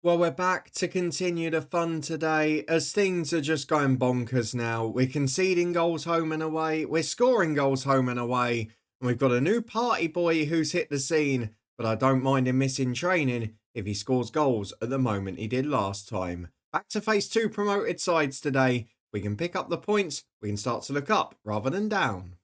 Well, we're back to continue the fun today as things are just going bonkers now. We're conceding goals home and away, we're scoring goals home and away, and we've got a new party boy who's hit the scene. But I don't mind him missing training if he scores goals at the moment he did last time. Back to face two promoted sides today. We can pick up the points, we can start to look up rather than down.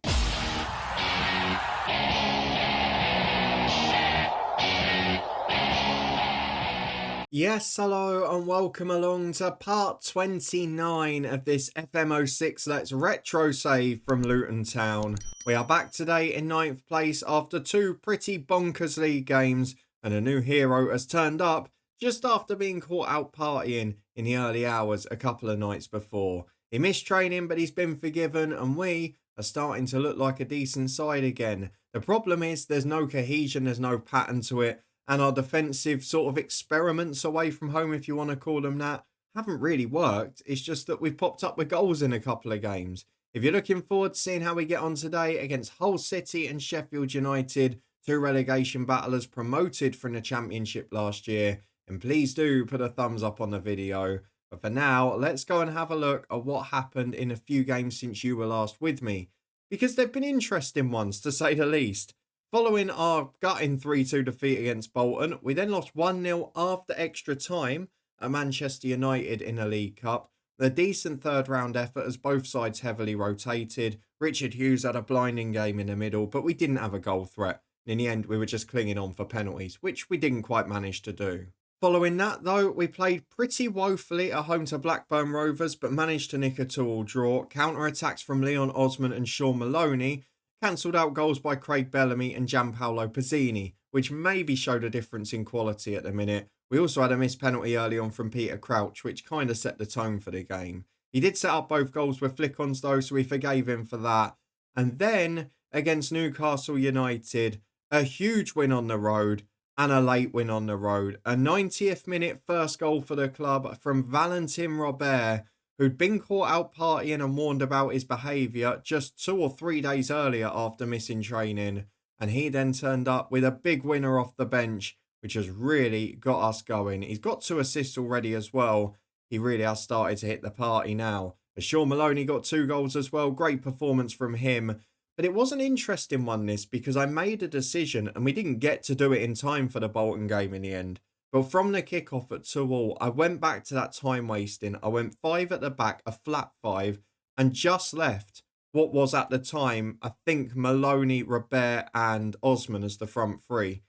Yes, hello, and welcome along to part 29 of this FM06 Let's Retro save from Luton Town. We are back today in ninth place after two pretty bonkers league games, and a new hero has turned up just after being caught out partying in the early hours a couple of nights before. He missed training, but he's been forgiven, and we are starting to look like a decent side again. The problem is there's no cohesion, there's no pattern to it, and our defensive sort of experiments away from home, if you want to call them that, haven't really worked. It's just that we've popped up with goals in a couple of games. If you're looking forward to seeing how we get on today against Hull City and Sheffield United, two relegation battlers promoted from the Championship last year, then please do put a thumbs up on the video. But for now, let's go and have a look at what happened in a few games since you were last with me, because they've been interesting ones, to say the least. Following our gutting 3-2 defeat against Bolton, we then lost 1-0 after extra time at Manchester United in the League Cup. A decent third round effort as both sides heavily rotated. Richard Hughes had a blinding game in the middle, but we didn't have a goal threat. In the end, we were just clinging on for penalties, which we didn't quite manage to do. Following that, though, we played pretty woefully at home to Blackburn Rovers, but managed to nick a 2-2 draw. Counter-attacks from Leon Osman and Sean Maloney cancelled out goals by Craig Bellamy and Gianpaolo Pizzini, which maybe showed a difference in quality at the minute. We also had a missed penalty early on from Peter Crouch, which kind of set the tone for the game. He did set up both goals with flick-ons though, so we forgave him for that. And then, against Newcastle United, a huge win on the road and a late win on the road. A 90th minute first goal for the club from Valentin Robert, who'd been caught out partying and warned about his behaviour just 2 or 3 days earlier after missing training. And he then turned up with a big winner off the bench, which has really got us going. He's got 2 assists already as well. He really has started to hit the party now. As Sean Maloney got 2 goals as well. Great performance from him. But it was an interesting one, this, because I made a decision and we didn't get to do it in time for the Bolton game in the end. But from the kickoff at 2-2, I went back to that time wasting. I went 5 at the back, a flat 5, and just left what was at the time, I think, Maloney, Robert, and Osman as the front 3.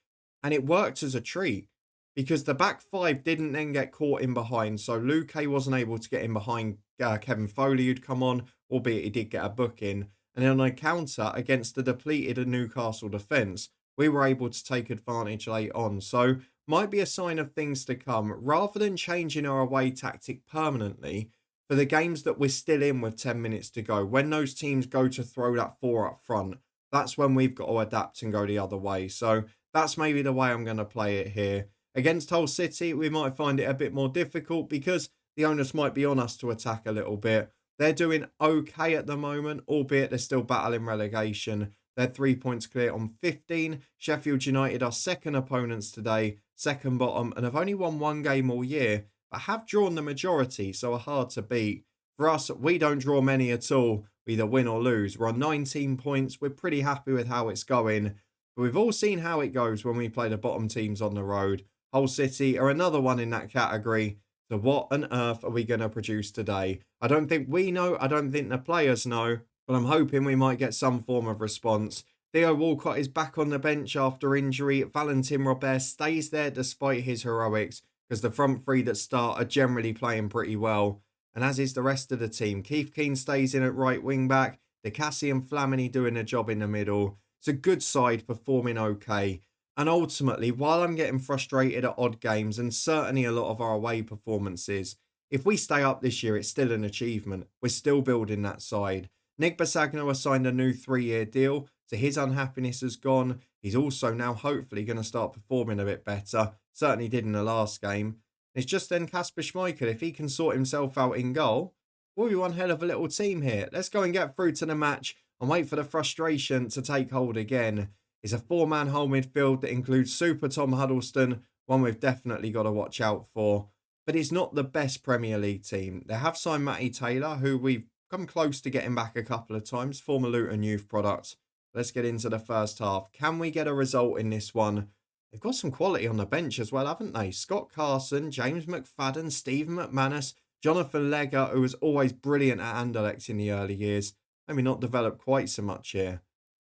And it worked as a treat because the back 5 didn't then get caught in behind. So Luke wasn't able to get in behind Kevin Foley, who'd come on, albeit he did get a booking. And then on a counter against the depleted Newcastle defence, we were able to take advantage late on. So might be a sign of things to come. Rather than changing our away tactic permanently, for the games that we're still in with 10 minutes to go, when those teams go to throw that 4 up front, that's when we've got to adapt and go the other way. So that's maybe the way I'm going to play it here. Against Hull City, we might find it a bit more difficult because the onus might be on us to attack a little bit. They're doing okay at the moment, albeit they're still battling relegation. They're 3 points clear on 15. Sheffield United are second opponents today, second bottom, and have only won 1 game all year, but have drawn the majority, so are hard to beat. For us, we don't draw many at all. We either win or lose. We're on 19 points. We're pretty happy with how it's going. But we've all seen how it goes when we play the bottom teams on the road. Hull City are another one in that category. So what on earth are we going to produce today? I don't think we know. I don't think the players know. But I'm hoping we might get some form of response. Theo Walcott is back on the bench after injury. Valentin Robert stays there despite his heroics, because the front 3 that start are generally playing pretty well. And as is the rest of the team. Keith Keane stays in at right wing back. DeCassi and Flamini doing a job in the middle. It's a good side performing okay. And ultimately, while I'm getting frustrated at odd games and certainly a lot of our away performances, if we stay up this year, it's still an achievement. We're still building that side. Nick Basagno has signed a new 3-year deal, so his unhappiness has gone. He's also now hopefully going to start performing a bit better. Certainly did in the last game. It's just then Kasper Schmeichel, if he can sort himself out in goal, we'll be one hell of a little team here. Let's go and get through to the match and wait for the frustration to take hold again. It's a 4-man whole midfield that includes Super Tom Huddleston, one we've definitely got to watch out for. But it's not the best Premier League team. They have signed Matty Taylor, who we've come close to getting back a couple of times, former Luton youth product. Let's get into the first half. Can we get a result in this one? They've got some quality on the bench as well, haven't they? Scott Carson, James McFadden, Stephen McManus, Jonathan Legger, who was always brilliant at Anderlecht in the early years. Maybe not developed quite so much here.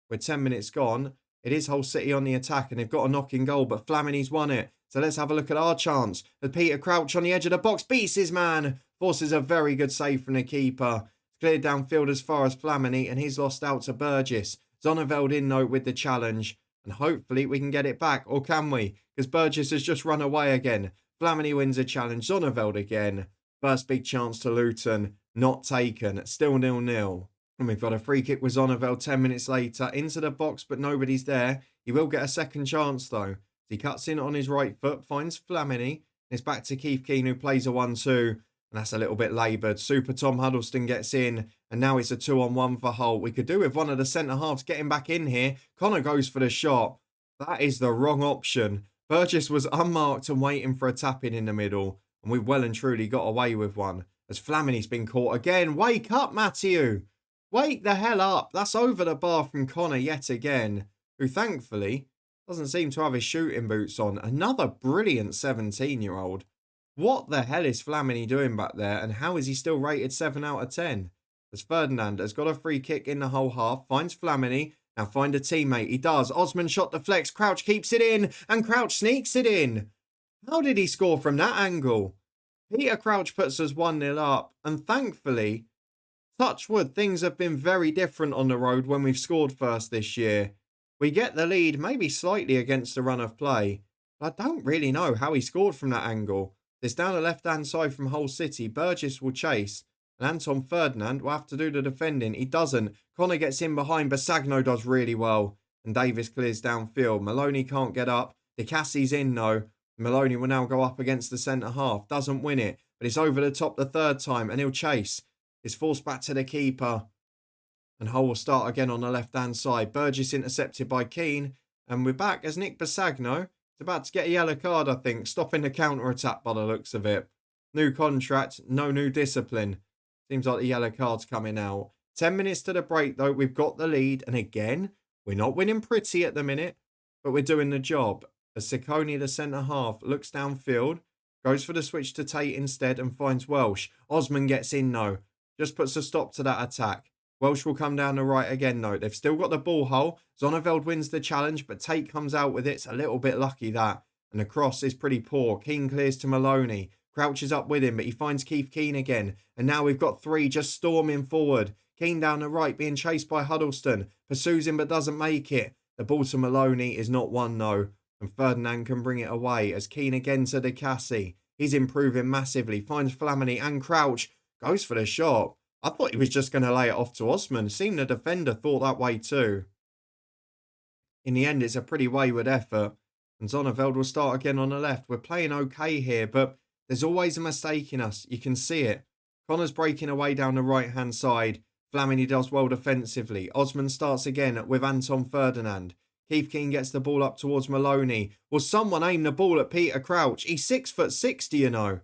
With 10 minutes gone, it is Hull City on the attack and they've got a knocking goal, but Flamini's won it. So let's have a look at our chance. As Peter Crouch on the edge of the box beats his man. Forces a very good save from the keeper. It's cleared downfield as far as Flamini and he's lost out to Burgess. Zonneveld in though with the challenge. And hopefully we can get it back, or can we? Because Burgess has just run away again. Flamini wins a challenge. Zonneveld again. First big chance to Luton. Not taken. Still 0-0. And we've got a free kick with Zonneveld 10 minutes later. Into the box, but nobody's there. He will get a second chance, though. He cuts in on his right foot, finds Flamini. It's back to Keith Keane, who plays a 1-2. And that's a little bit laboured. Super Tom Huddleston gets in. And now it's a 2-on-1 for Hull. We could do with one of the centre-halves getting back in here. Connor goes for the shot. That is the wrong option. Burgess was unmarked and waiting for a tap-in the middle. And we've well and truly got away with one. As Flamini's been caught again. Wake up, Matthew! Wake the hell up. That's over the bar from Connor yet again. Who thankfully doesn't seem to have his shooting boots on. Another brilliant 17-year-old. What the hell is Flamini doing back there? And how is he still rated 7 out of 10? As Ferdinand has got a free kick in the whole half. Finds Flamini. Now find a teammate. He does. Osman shot deflects. Crouch keeps it in. And Crouch sneaks it in. How did he score from that angle? Peter Crouch puts us 1-0 up. And thankfully, touch wood, things have been very different on the road when we've scored first this year. We get the lead, maybe slightly against the run of play. But I don't really know how he scored from that angle. It's down the left-hand side from Hull City. Burgess will chase. And Anton Ferdinand will have to do the defending. He doesn't. Connor gets in behind. Basagno does really well. And Davis clears downfield. Maloney can't get up. De Cassie's in though. Maloney will now go up against the centre-half. Doesn't win it. But it's over the top the third time. And he'll chase. It's forced back to the keeper. And Hull will start again on the left-hand side. Burgess intercepted by Keane. And we're back as Nick Basagno is about to get a yellow card, I think. Stopping the counter-attack by the looks of it. New contract, no new discipline. Seems like the yellow card's coming out. 10 minutes to the break, though. We've got the lead. And again, we're not winning pretty at the minute. But we're doing the job. As Sicconi, the centre-half, looks downfield. Goes for the switch to Tate instead and finds Welsh. Osman gets in, though. Just puts a stop to that attack. Welsh will come down the right again, though. They've still got the ball hole. Zonneveld wins the challenge, but Tate comes out with it. It's a little bit lucky, that. And the cross is pretty poor. Keane clears to Maloney. Crouches up with him, but he finds Keith Keane again. And now we've got three just storming forward. Keane down the right, being chased by Huddleston. Pursues him, but doesn't make it. The ball to Maloney is not one, though. And Ferdinand can bring it away as Keane again to De Cassie. He's improving massively. Finds Flamini and Crouch. Goes for the shot. I thought he was just going to lay it off to Osman. Seemed the defender thought that way too. In the end, it's a pretty wayward effort. And Zonneveld will start again on the left. We're playing okay here, but there's always a mistake in us. You can see it. Connor's breaking away down the right-hand side. Flamini does well defensively. Osman starts again with Anton Ferdinand. Keith Keane gets the ball up towards Maloney. Will someone aim the ball at Peter Crouch? He's 6'60", you know.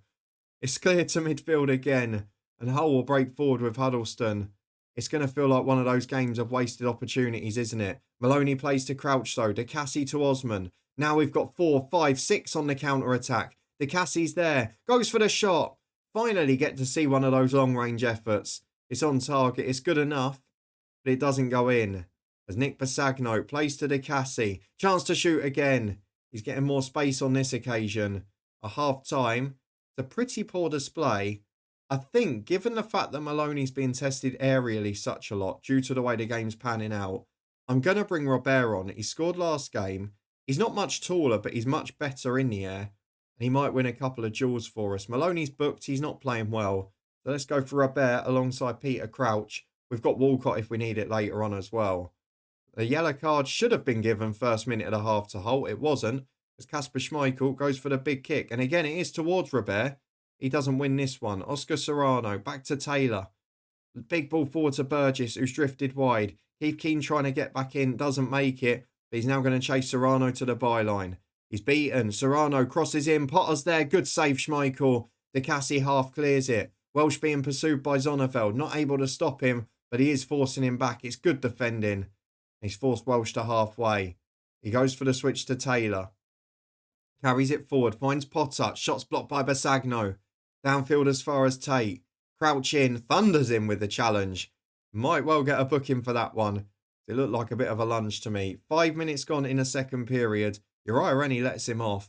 It's clear to midfield again. And Hull will break forward with Huddleston. It's going to feel like one of those games of wasted opportunities, isn't it? Maloney plays to Crouch though. De Cassie to Osman. Now we've got 4, 5, 6 on the counter-attack. De Cassie's there. Goes for the shot. Finally get to see one of those long-range efforts. It's on target. It's good enough. But it doesn't go in. As Nick Basagno plays to De Cassie. Chance to shoot again. He's getting more space on this occasion. A half-time. It's a pretty poor display. I think, given the fact that Maloney's being tested aerially such a lot due to the way the game's panning out, I'm going to bring Robert on. He scored last game. He's not much taller, but he's much better in the air. And he might win a couple of duels for us. Maloney's booked. He's not playing well. So let's go for Robert alongside Peter Crouch. We've got Walcott if we need it later on as well. The yellow card should have been given first minute of the half to Hull. It wasn't. As Kasper Schmeichel goes for the big kick. And again, it is towards Robert. He doesn't win this one. Oscar Serrano, back to Taylor. Big ball forward to Burgess, who's drifted wide. Keith Keane trying to get back in, doesn't make it. But he's now going to chase Serrano to the byline. He's beaten. Serrano crosses in. Potter's there. Good save, Schmeichel. De Cassie half clears it. Welsh being pursued by Zonneveld. Not able to stop him, but he is forcing him back. It's good defending. He's forced Welsh to halfway. He goes for the switch to Taylor. Carries it forward. Finds Potter. Shots blocked by Basagno. Downfield as far as Tate. Crouch in. Thunders in with the challenge. Might well get a booking for that one. It looked like a bit of a lunge to me. 5 minutes gone in a second period. Uriah Rennie lets him off.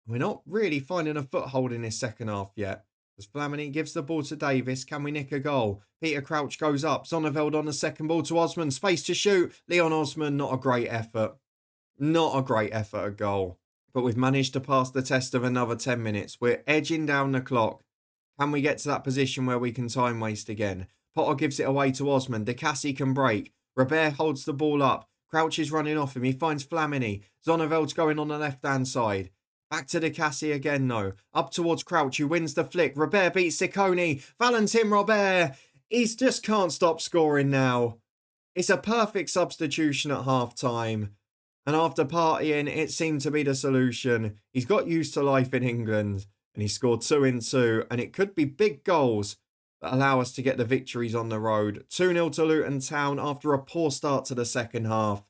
We're not really finding a foothold in this second half yet. As Flamini gives the ball to Davis, can we nick a goal? Peter Crouch goes up. Zonneveld on the second ball to Osman. Space to shoot. Leon Osman, not a great effort. Not a great effort at goal. But we've managed to pass the test of another 10 minutes. We're edging down the clock. Can we get to that position where we can time waste again? Potter gives it away to Osman. De Cassie can break. Robert holds the ball up. Crouch is running off him. He finds Flamini. Zonneveld's going on the left-hand side. Back to De Cassie again, though. Up towards Crouch, who wins the flick. Robert beats Ciccone. Valentin Robert. He just can't stop scoring now. It's a perfect substitution at half-time. And after partying, it seemed to be the solution. He's got used to life in England. And he scored 2 in 2. And it could be big goals that allow us to get the victories on the road. 2-0 to Luton Town after a poor start to the second half.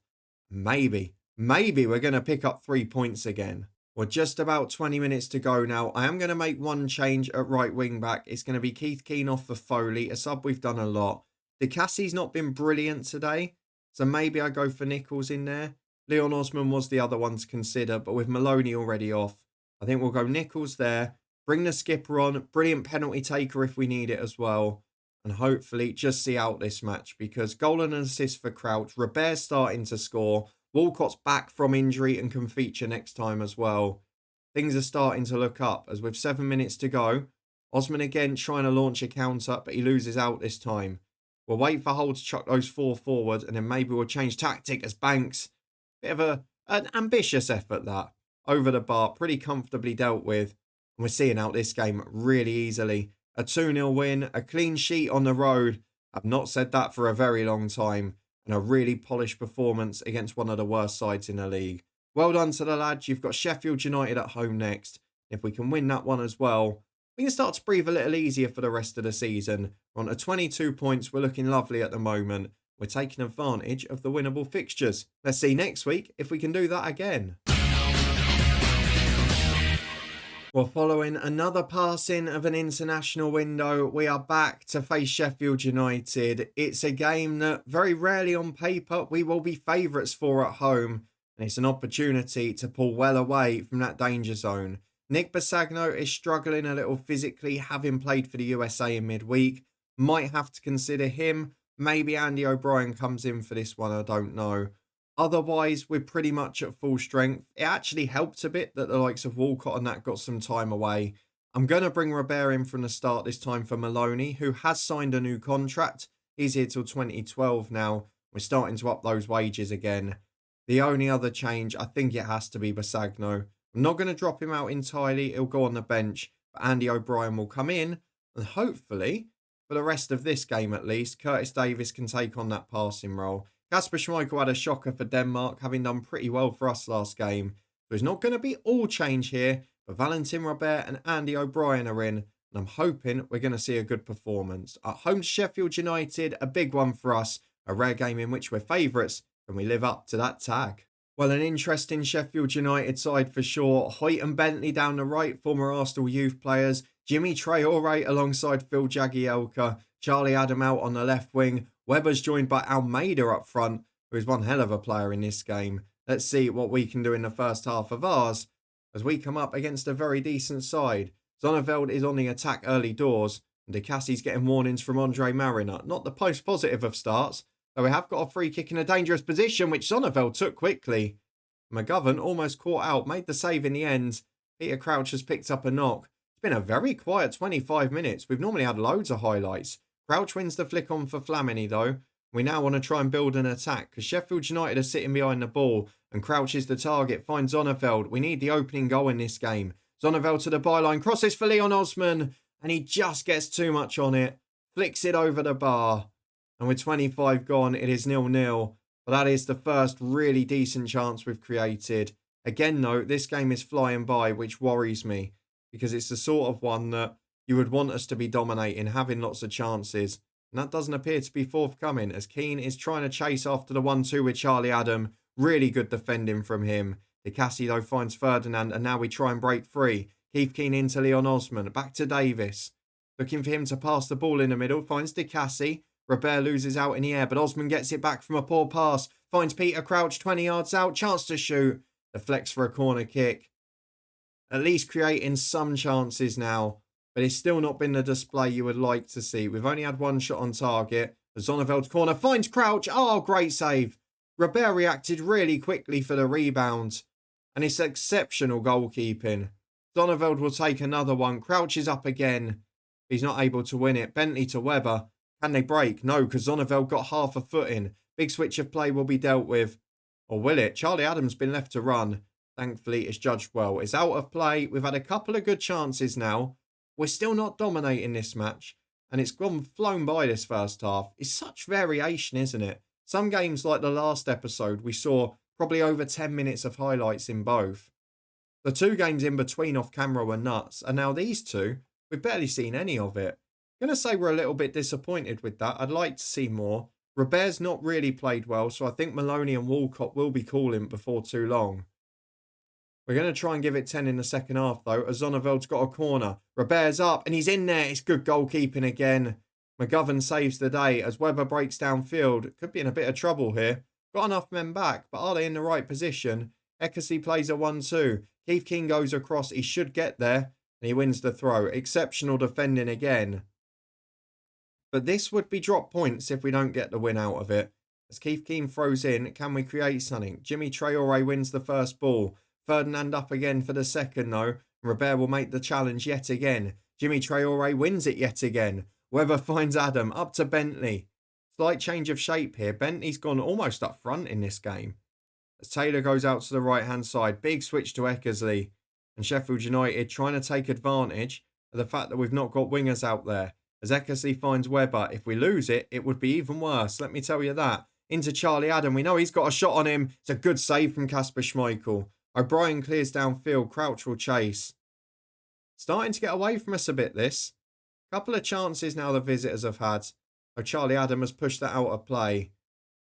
Maybe we're going to pick up 3 points again. We're just about 20 minutes to go now. I am going to make one change at right wing back. It's going to be Keith Keane off for Foley. A sub we've done a lot. De Cassie's not been brilliant today. So maybe I go for Nichols in there. Leon Osman was the other one to consider. But with Maloney already off, I think we'll go Nichols there. Bring the skipper on. Brilliant penalty taker if we need it as well. And hopefully just see out this match. Because goal and assist for Crouch. Robert's starting to score. Walcott's back from injury and can feature next time as well. Things are starting to look up as with 7 minutes to go. Osman again trying to launch a counter, but he loses out this time. We'll wait for Hull to chuck those 4 forward and then maybe we'll change tactic as Banks. Bit of an ambitious effort that. Over the bar, pretty comfortably dealt with. And we're seeing out this game really easily. A 2-0 win, a clean sheet on the road. I've not said that for a very long time. And a really polished performance against one of the worst sides in the league. Well done to the lads. You've got Sheffield United at home next. If we can win that one as well, we can start to breathe a little easier for the rest of the season. We're on to 22 points. We're looking lovely at the moment. We're taking advantage of the winnable fixtures. Let's see next week if we can do that again. Well, following another passing of an international window, we are back to face Sheffield United. It's a game that very rarely on paper we will be favourites for at home. And it's an opportunity to pull well away from that danger zone. Nick Basagno is struggling a little physically, having played for the USA in midweek. Might have to consider him. Maybe Andy O'Brien comes in for this one, I don't know. Otherwise, we're pretty much at full strength. It actually helped a bit that the likes of Walcott and that got some time away. I'm going to bring Robert in from the start this time for Maloney, who has signed a new contract. He's here till 2012 now. We're starting to up those wages again. The only other change, I think it has to be Basagno. I'm not going to drop him out entirely. He'll go on the bench. But Andy O'Brien will come in. And hopefully, for the rest of this game at least, Curtis Davis can take on that passing role. Kasper Schmeichel had a shocker for Denmark, having done pretty well for us last game. So it's not going to be all change here, but Valentin Robert and Andy O'Brien are in, and I'm hoping we're going to see a good performance. At home to Sheffield United, a big one for us, a rare game in which we're favourites, and we live up to that tag. Well, an interesting Sheffield United side for sure. Hoyt and Bentley down the right, former Arsenal youth players. Jimmy Traore alongside Phil Jagielka. Charlie Adam out on the left wing. Webber's joined by Almeida up front, who is one hell of a player in this game. Let's see what we can do in the first half of ours as we come up against a very decent side. Zonneveld is on the attack early doors, and De Cassie's getting warnings from Andre Mariner. Not the most positive of starts, though we have got a free kick in a dangerous position, which Zonneveld took quickly. McGovern almost caught out, made the save in the end. Peter Crouch has picked up a knock. It's been a very quiet 25 minutes. We've normally had loads of highlights. Crouch wins the flick on for Flamini though. We now want to try and build an attack because Sheffield United are sitting behind the ball and Crouch is the target. Finds Zonneveld. We need the opening goal in this game. Zonneveld to the byline. Crosses for Leon Osman and he just gets too much on it. Flicks it over the bar. And with 25 gone, it is 0-0. But that is the first really decent chance we've created. Again, though, this game is flying by, which worries me because it's the sort of one that you would want us to be dominating, having lots of chances. And that doesn't appear to be forthcoming as Keane is trying to chase after the 1-2 with Charlie Adam. Really good defending from him. DeCassi, though, finds Ferdinand, and now we try and break free. Keith Keane into Leon Osman. Back to Davis. Looking for him to pass the ball in the middle. Finds DeCassi. Robert loses out in the air, but Osman gets it back from a poor pass. Finds Peter Crouch 20 yards out. Chance to shoot. Deflects for a corner kick. At least creating some chances now, but it's still not been the display you would like to see. We've only had one shot on target. Zonneveld's corner finds Crouch. Oh, great save. Robert reacted really quickly for the rebound. And it's exceptional goalkeeping. Zonneveld will take another one. Crouch is up again. He's not able to win it. Bentley to Webber. Can they break? No, because Zonneveld got half a foot in. Big switch of play will be dealt with. Or will it? Charlie Adams been left to run. Thankfully, it's judged well. It's out of play. We've had a couple of good chances now. We're still not dominating this match. And it's flown by this first half. It's such variation, isn't it? Some games like the last episode, we saw probably over 10 minutes of highlights in both. The two games in between off camera were nuts. And now these two, we've barely seen any of it. I'm going to say we're a little bit disappointed with that. I'd like to see more. Robert's not really played well, so I think Maloney and Walcott will be calling before too long. We're going to try and give it 10 in the second half, though, as Zonneveld's got a corner. Robert's up, and he's in there. It's good goalkeeping again. McGovern saves the day as Webber breaks downfield. Could be in a bit of trouble here. Got enough men back, but are they in the right position? Eckersey plays a 1-2. Keith King goes across. He should get there, and he wins the throw. Exceptional defending again. But this would be drop points if we don't get the win out of it. As Keith Keane throws in, can we create something? Jimmy Traore wins the first ball. Ferdinand up again for the second, though. Robert will make the challenge yet again. Jimmy Traore wins it yet again. Webber finds Adam. Up to Bentley. Slight change of shape here. Bentley's gone almost up front in this game. As Taylor goes out to the right-hand side. Big switch to Eckersley. And Sheffield United trying to take advantage of the fact that we've not got wingers out there. As Eckersley finds Webber. If we lose it, it would be even worse. Let me tell you that. Into Charlie Adam. We know he's got a shot on him. It's a good save from Kasper Schmeichel. O'Brien clears downfield. Crouch will chase. Starting to get away from us a bit, this. Couple of chances now the visitors have had. Oh, Charlie Adam has pushed that out of play.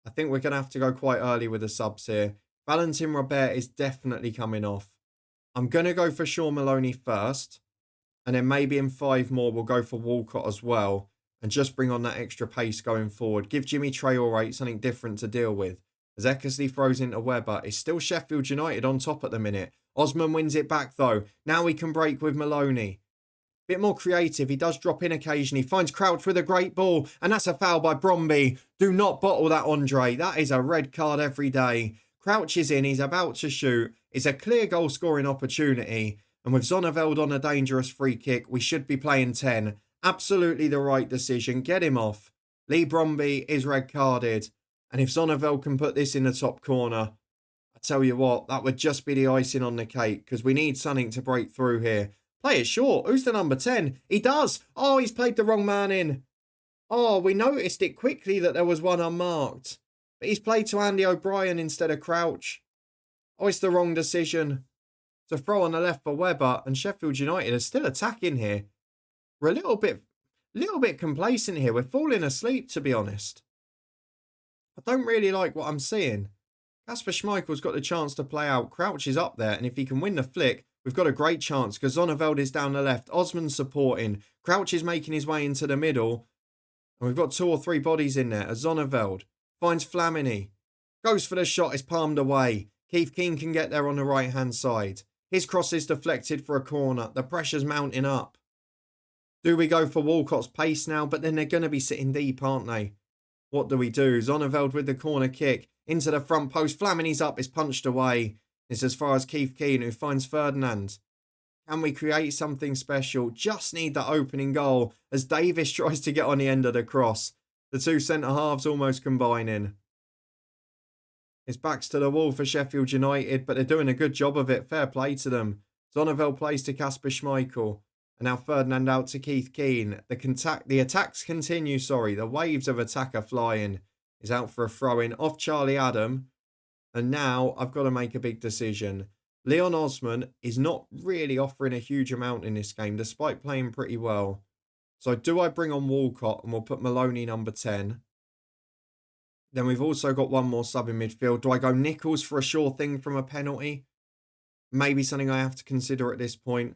I think we're going to have to go quite early with the subs here. Valentin Robert is definitely coming off. I'm going to go for Sean Maloney first. And then maybe in 5 more, we'll go for Walcott as well. And just bring on that extra pace going forward. Give Jimmy Traore something different to deal with. As Eckersley throws into Webber, it's still Sheffield United on top at the minute. Osman wins it back though. Now we can break with Maloney. Bit more creative. He does drop in occasionally. Finds Crouch with a great ball. And that's a foul by Bromby. Do not bottle that, Andre. That is a red card every day. Crouch is in. He's about to shoot. It's a clear goal scoring opportunity. And with Zonneveld on a dangerous free kick, we should be playing 10. Absolutely the right decision. Get him off. Lee Bromby is red carded. And if Zonneveld can put this in the top corner, I tell you what, that would just be the icing on the cake because we need something to break through here. Play it short. Who's the number 10? He does. Oh, he's played the wrong man in. Oh, we noticed it quickly that there was one unmarked. But he's played to Andy O'Brien instead of Crouch. Oh, it's the wrong decision. To throw on the left for Webber, and Sheffield United are still attacking here. We're a little bit complacent here. We're falling asleep, to be honest. I don't really like what I'm seeing. Kasper Schmeichel's got the chance to play out. Crouch is up there, and if he can win the flick, we've got a great chance because Zonneveld is down the left. Osman's supporting. Crouch is making his way into the middle. And we've got 2 or 3 bodies in there as Zonneveld finds Flamini. Goes for the shot. It's palmed away. Keith Keane can get there on the right-hand side. His cross is deflected for a corner. The pressure's mounting up. Do we go for Walcott's pace now? But then they're going to be sitting deep, aren't they? What do we do? Zonneveld with the corner kick. Into the front post. Flamini's up. It's punched away. It's as far as Keith Keane, who finds Ferdinand. Can we create something special? Just need that opening goal as Davis tries to get on the end of the cross. The 2 centre-halves almost combining. It's backs to the wall for Sheffield United, but they're doing a good job of it. Fair play to them. Zonneveld plays to Kasper Schmeichel. And now Ferdinand out to Keith Keane. The attacks continue, The waves of attack are flying. He's out for a throw-in off Charlie Adam. And now I've got to make a big decision. Leon Osman is not really offering a huge amount in this game, despite playing pretty well. So do I bring on Walcott and we'll put Maloney number 10? Then we've also got one more sub in midfield. Do I go Nichols for a sure thing from a penalty? Maybe something I have to consider at this point.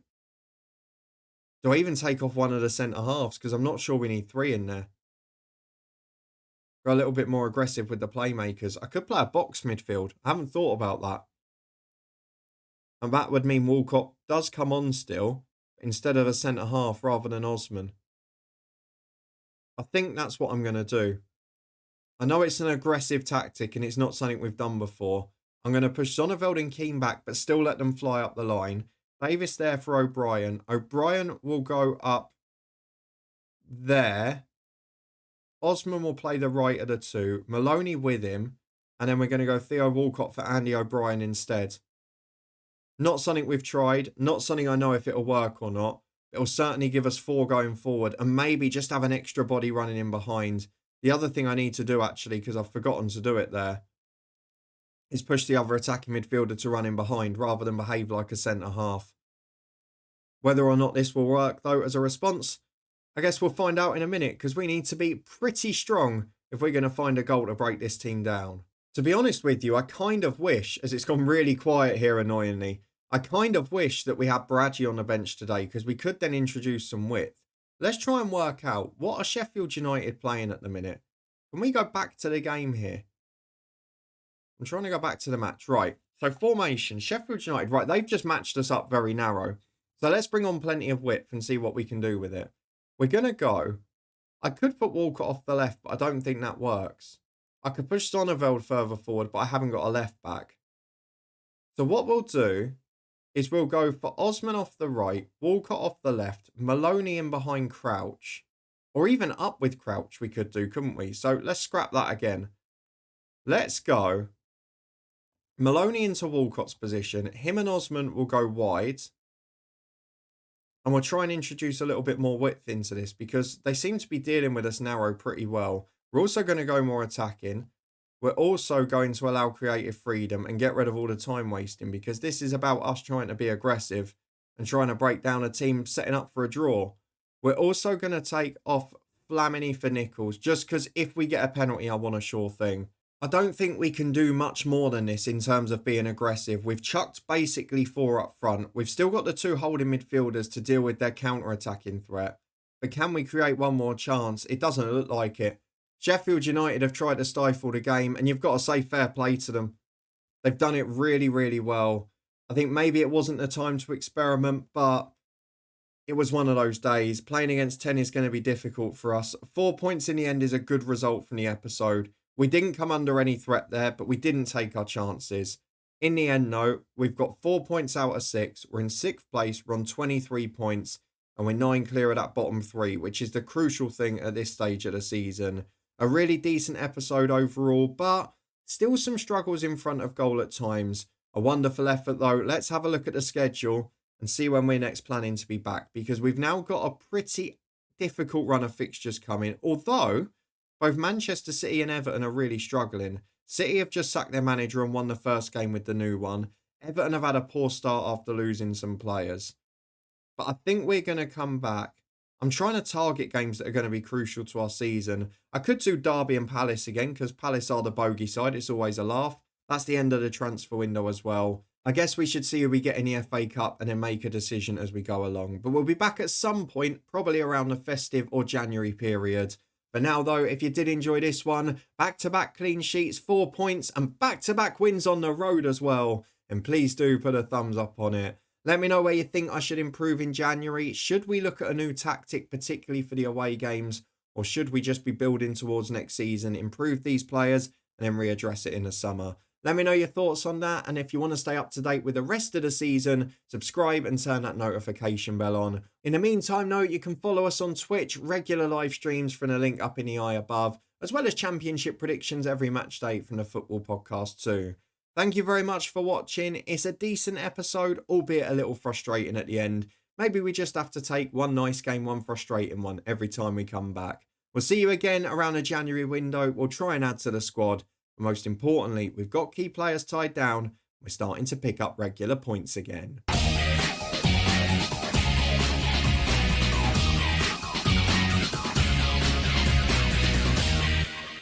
Do I even take off one of the centre halves? Because I'm not sure we need 3 in there. Go a little bit more aggressive with the playmakers. I could play a box midfield. I haven't thought about that. And that would mean Walcott does come on still, instead of a centre half rather than Osman. I think that's what I'm going to do. I know it's an aggressive tactic and it's not something we've done before. I'm going to push Zonneveld and Keane back, but still let them fly up the line. Davis there for O'Brien. O'Brien will go up there. Osman will play the right of the 2. Maloney with him. And then we're going to go Theo Walcott for Andy O'Brien instead. Not something we've tried. Not something I know if it'll work or not. It'll certainly give us 4 going forward. And maybe just have an extra body running in behind. The other thing I need to do, actually, because I've forgotten to do it there, is push the other attacking midfielder to run in behind rather than behave like a centre-half. Whether or not this will work, though, as a response, I guess we'll find out in a minute, because we need to be pretty strong if we're going to find a goal to break this team down. To be honest with you, I kind of wish, as it's gone really quiet here annoyingly, I kind of wish that we had Bradley on the bench today, because we could then introduce some width. Let's try and work out, what are Sheffield United playing at the minute? Can we go back to the game here? I'm trying to go back to the match. Right, so formation, Sheffield United, right, they've just matched us up very narrow. So let's bring on plenty of width and see what we can do with it. We're going to go, I could put Walcott off the left, but I don't think that works. I could push Zonneveld further forward, but I haven't got a left back. So what we'll do is we'll go for Osman off the right, Walcott off the left, Maloney in behind Crouch. Or even up with Crouch we could do, couldn't we? So let's scrap that again. Let's go Maloney into Walcott's position. Him and Osman will go wide. And we'll try and introduce a little bit more width into this because they seem to be dealing with us narrow pretty well. We're also going to go more attacking. We're also going to allow creative freedom and get rid of all the time wasting because this is about us trying to be aggressive and trying to break down a team setting up for a draw. We're also going to take off Flamini for Nichols just because if we get a penalty, I want a sure thing. I don't think we can do much more than this in terms of being aggressive. We've chucked basically 4 up front. We've still got the 2 holding midfielders to deal with their counter-attacking threat. But can we create one more chance? It doesn't look like it. Sheffield United have tried to stifle the game, and you've got to say fair play to them. They've done it really, really well. I think maybe it wasn't the time to experiment, but it was one of those days. Playing against 10 is going to be difficult for us. 4 points in the end is a good result from the episode. We didn't come under any threat there, but we didn't take our chances. In the end, though, we've got 4 points out of 6. We're in 6th place. We're on 23 points, and we're 9 clear of that bottom 3, which is the crucial thing at this stage of the season. A really decent episode overall, but still some struggles in front of goal at times. A wonderful effort though. Let's have a look at the schedule and see when we're next planning to be back because we've now got a pretty difficult run of fixtures coming. Although both Manchester City and Everton are really struggling. City have just sacked their manager and won the first game with the new one. Everton have had a poor start after losing some players. But I think we're going to come back. I'm trying to target games that are going to be crucial to our season. I could do Derby and Palace again because Palace are the bogey side. It's always a laugh. That's the end of the transfer window as well. I guess we should see who we get in the FA Cup and then make a decision as we go along. But we'll be back at some point, probably around the festive or January period. For now, though, if you did enjoy this one, back-to-back clean sheets, 4 points, and back-to-back wins on the road as well. And please do put a thumbs up on it. Let me know where you think I should improve in January. Should we look at a new tactic, particularly for the away games? Or should we just be building towards next season, improve these players, and then readdress it in the summer? Let me know your thoughts on that. And if you want to stay up to date with the rest of the season, subscribe and turn that notification bell on. In the meantime, though, you can follow us on Twitch, regular live streams from the link up in the eye above, as well as championship predictions every match day from the Football Podcast too. Thank you very much for watching. It's a decent episode, albeit a little frustrating at the end. Maybe we just have to take one nice game, one frustrating one every time we come back. We'll see you again around the January window. We'll try and add to the squad. But most importantly, we've got key players tied down. We're starting to pick up regular points again.